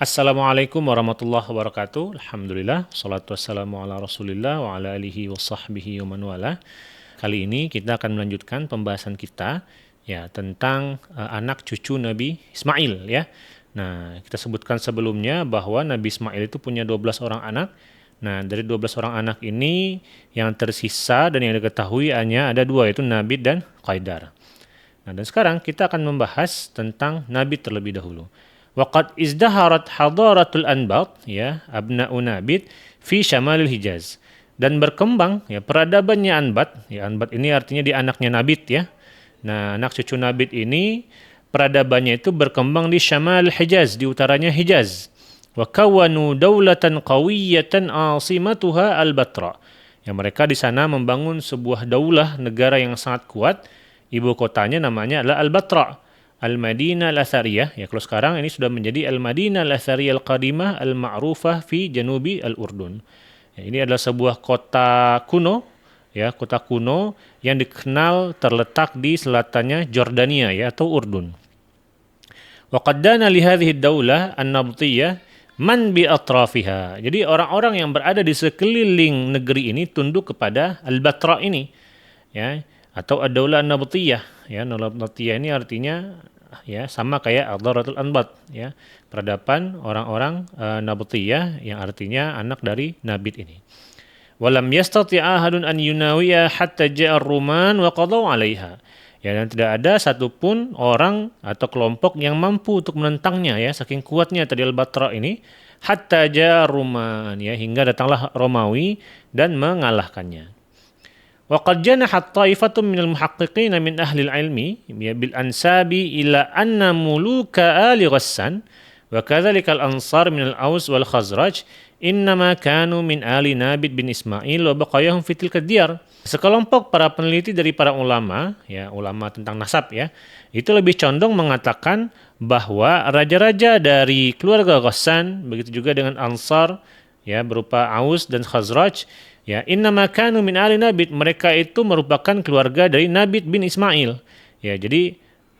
Assalamualaikum warahmatullahi wabarakatuh. Alhamdulillah, salatu wassalamu ala rasulillah wa ala alihi wa sahbihi wa man wala. Kali ini kita akan melanjutkan pembahasan kita ya tentang anak cucu Nabi Ismail ya. Nah, kita sebutkan sebelumnya bahwa Nabi Ismail itu punya 12 orang anak. Nah, dari 12 orang anak ini yang tersisa dan yang diketahui hanya ada dua, yaitu Nabit dan Qaidar. Nah, dan sekarang kita akan membahas tentang Nabit terlebih dahulu. Waqad izdaharat hadaratul anbat ya abna'u Nabit fi syamalil Hijaz, dan berkembang ya peradabannya Anbat. Ya, Anbat ini artinya di anaknya Nabit ya. Nah, anak cucu Nabit ini peradabannya itu berkembang di syamal Hijaz, di utaranya Hijaz. Wa kawanu daulatan qawiyatan asimatuha al-Batra. Ya, mereka di sana membangun sebuah daulah, negara yang sangat kuat. Ibu kotanya namanya adalah Al-Batra. Al-Madinah Al-Athariyah, ya kalau sekarang ini sudah menjadi Al-Madinah Al-Athariyah Al-Qadimah Al-Ma'rufah fi Janubi Al-Urdun. Ya, ini adalah sebuah kota kuno, ya kota kuno yang dikenal terletak di selatannya Jordania ya atau Urdun. Wa qaddana li hadhihi ad-daulah an-nabtiyah man bi atrafiha. Jadi orang-orang yang berada di sekeliling negeri ini tunduk kepada Al-Batra ini, ya, atau ad-daulah an-nabtiyah. Ya, Nabtiyah ini artinya ya sama kayak Hadaratul Anbat ya, peradaban orang-orang Nabtiyah yang artinya anak dari Nabit ini. Walam yastati' ahadun an yunawiya hatta ja'a ar-Ruman wa qadaw 'alaiha. Ya, dan tidak ada satupun orang atau kelompok yang mampu untuk menentangnya ya, saking kuatnya tadi Al-Batra ini, hatta ja'a ar-Ruman ya, hingga datanglah Romawi dan mengalahkannya. وقد جنحت طائفة من المحققين من أهل العلم بالأنساب إلى أن ملوك آل غسان وكذلك الأنصار من الأوس والخزرج إنما كانوا من آل نابت bin Ismail وبقاياهم في تلك الديار. Sekelompok para peneliti dari para ulama, ya ulama tentang nasab ya, itu lebih condong mengatakan bahwa raja-raja dari keluarga Ghassan, begitu juga dengan Ansar, ya berupa Aus dan Khazraj, ya innama kanu min ali Nabit, mereka itu merupakan keluarga dari Nabit bin Ismail. Ya, jadi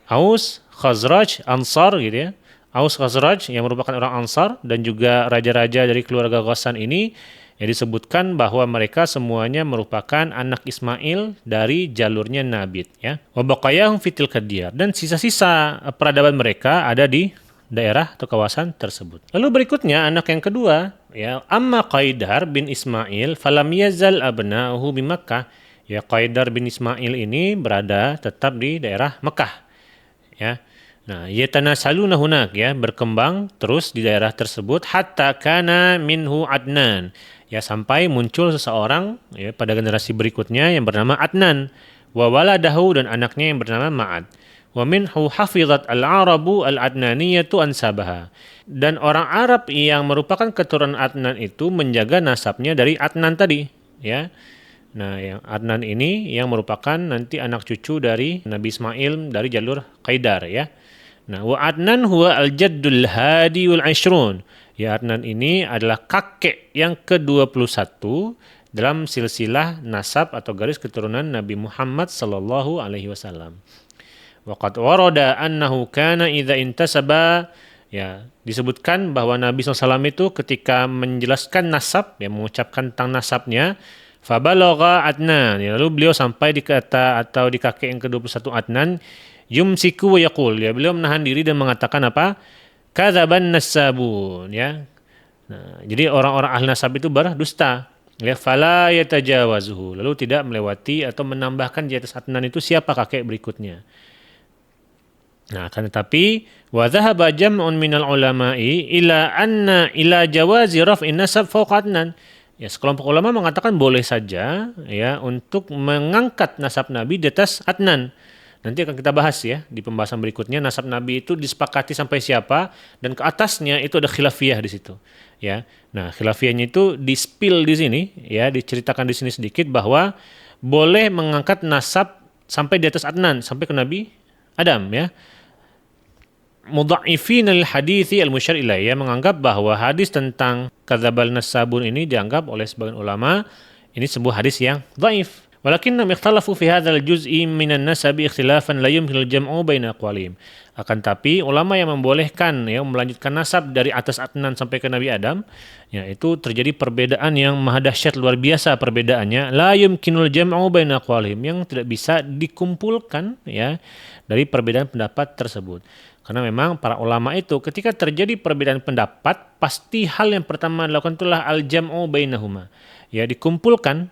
Aus, Khazraj, Ansar gitu ya. Aus, Khazraj yang merupakan orang Ansar dan juga raja-raja dari keluarga Ghassan ini ya disebutkan bahwa mereka semuanya merupakan anak Ismail dari jalurnya Nabit ya. Wa baqayahum fitil kadiyar, dan sisa-sisa peradaban mereka ada di daerah atau kawasan tersebut. Lalu berikutnya anak yang kedua ya, amma Qaidar bin Ismail falam yazal abna'uhu bi Makkah. Ya, Qaidar bin Ismail ini berada tetap di daerah Mekah. Ya. Nah, yatanasaluna hunak ya, berkembang terus di daerah tersebut hatta kana minhu Adnan. Ya, sampai muncul seseorang ya pada generasi berikutnya yang bernama Adnan, wa waladahu, dan anaknya yang bernama Ma'ad. Wa minhu hafizat al-Arabu al-Adnaniyatu ansabaha. Dan orang Arab yang merupakan keturunan Adnan itu menjaga nasabnya dari Adnan tadi, ya. Nah, yang Adnan ini yang merupakan nanti anak cucu dari Nabi Ismail dari jalur Qaidar ya. Nah, wa Adnan huwa al-jaddul hadi wal 'ishrun. Ya, Adnan ini adalah kakek yang ke-21 dalam silsilah nasab atau garis keturunan Nabi Muhammad sallallahu alaihi wasallam. Waqad warada annahu kana idza intasaba, ya disebutkan bahwa Nabi SAW itu ketika menjelaskan nasab, ya mengucapkan tentang nasabnya, fabalagha Adnan, ya, lalu beliau sampai di kata atau di kakek yang ke-21 Adnan, yumsiku wa yaqul, ya beliau menahan diri dan mengatakan apa? Kadzaban nasabun, ya. Nah, jadi orang-orang ahli nasab itu berdusta. Ya, fala yatajawazuhu, lalu tidak melewati atau menambahkan di atas Adnan itu siapa kakek berikutnya. Nah, akan tetapi wa dhahaba jam'un minal ulama'i ila anna ila jawazi raf'in nasab fawqa Adnan. Ya, sekelompok ulama mengatakan boleh saja ya untuk mengangkat nasab Nabi di atas Adnan. Nanti akan kita bahas ya di pembahasan berikutnya, nasab Nabi itu disepakati sampai siapa, dan ke atasnya itu ada khilafiyah di situ. Ya. Nah, khilafiyahnya itu di-spill di sini ya, diceritakan di sini sedikit bahwa boleh mengangkat nasab sampai di atas Adnan, sampai ke Nabi Adam ya. Mudha'ifin al-hadithi al-musyar ilaih, menganggap bahwa hadis tentang kadzabal nasabun ini dianggap oleh sebagian ulama ini sebuah hadis yang dhaif. Walakinnahum ikhtalafu fi hadzal juz'i minan nasabi ikhtilafan la yumkinul jam'u baina aqwalihim. Akan tapi ulama yang membolehkan ya melanjutkan nasab dari atas Adnan sampai ke Nabi Adam, ya itu terjadi perbedaan yang maha dahsyat luar biasa perbedaannya, la yumkinul jam'u baina aqwalihim, yang tidak bisa dikumpulkan ya dari perbedaan pendapat tersebut. Karena memang para ulama itu ketika terjadi perbedaan pendapat, pasti hal yang pertama dilakukan itulah al-jam'u bainahuma. Ya, dikumpulkan.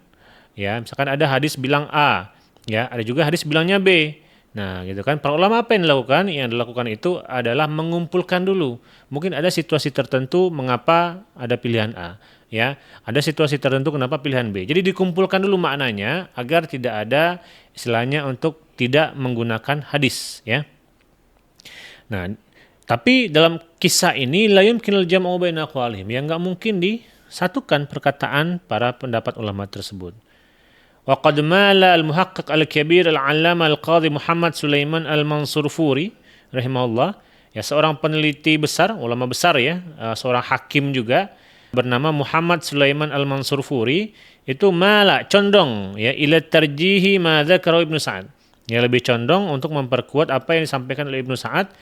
Ya, misalkan ada hadis bilang A, ya, ada juga hadis bilangnya B. Nah, gitu kan. Para ulama apa yang dilakukan? Yang dilakukan itu adalah mengumpulkan dulu. Mungkin ada situasi tertentu mengapa ada pilihan A, ya. Ada situasi tertentu kenapa pilihan B. Jadi dikumpulkan dulu maknanya agar tidak ada istilahnya untuk tidak menggunakan hadis, ya. Nah, tapi dalam kisah ini la yumkinul jam'u baina aqwalihim, yang enggak mungkin disatukan perkataan para pendapat ulama tersebut. وقد مال المحقق الكبير العلامة القاضي محمد سليمان المنصورفوري rahimahullah, ya seorang peneliti besar, ulama besar ya, seorang hakim juga bernama Muhammad Sulaiman Al-Mansurfuri, itu condong ya ila tarjihi ma dzakara Ibnu Sa'ad. Ya lebih condong untuk memperkuat apa yang disampaikan oleh Ibnu Sa'ad.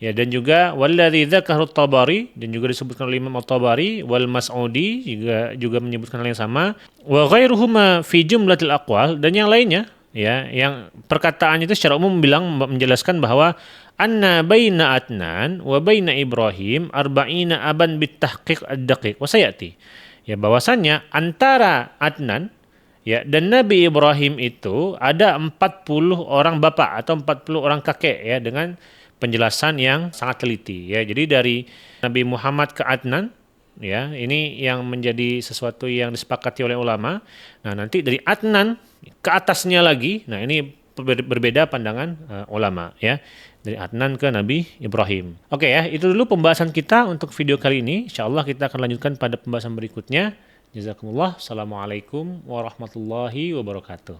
Ya, dan juga walladzi dzakara At-Tabari, dan juga disebutkan oleh Imam At-Tabari, wal Mas'udi juga menyebutkan hal yang sama, wa ghairuhuma fi jumlatil aqwal, dan yang lainnya ya yang perkataannya itu secara umum menjelaskan bahwa anna baina Adnan wa baina Ibrahim arba'ina aban bitahqiq ad-daqiq wa sayati. Ya bahwasannya antara Adnan ya dan Nabi Ibrahim itu ada 40 orang bapak atau 40 orang kakek ya, dengan penjelasan yang sangat teliti ya. Jadi dari Nabi Muhammad ke Adnan ya, ini yang menjadi sesuatu yang disepakati oleh ulama. Nah, nanti dari Adnan ke atasnya lagi, nah ini berbeda pandangan ulama ya. Dari Adnan ke Nabi Ibrahim. Oke ya, itu dulu pembahasan kita untuk video kali ini. Insyaallah kita akan lanjutkan pada pembahasan berikutnya. Jazakumullah. Assalamualaikum warahmatullahi wabarakatuh.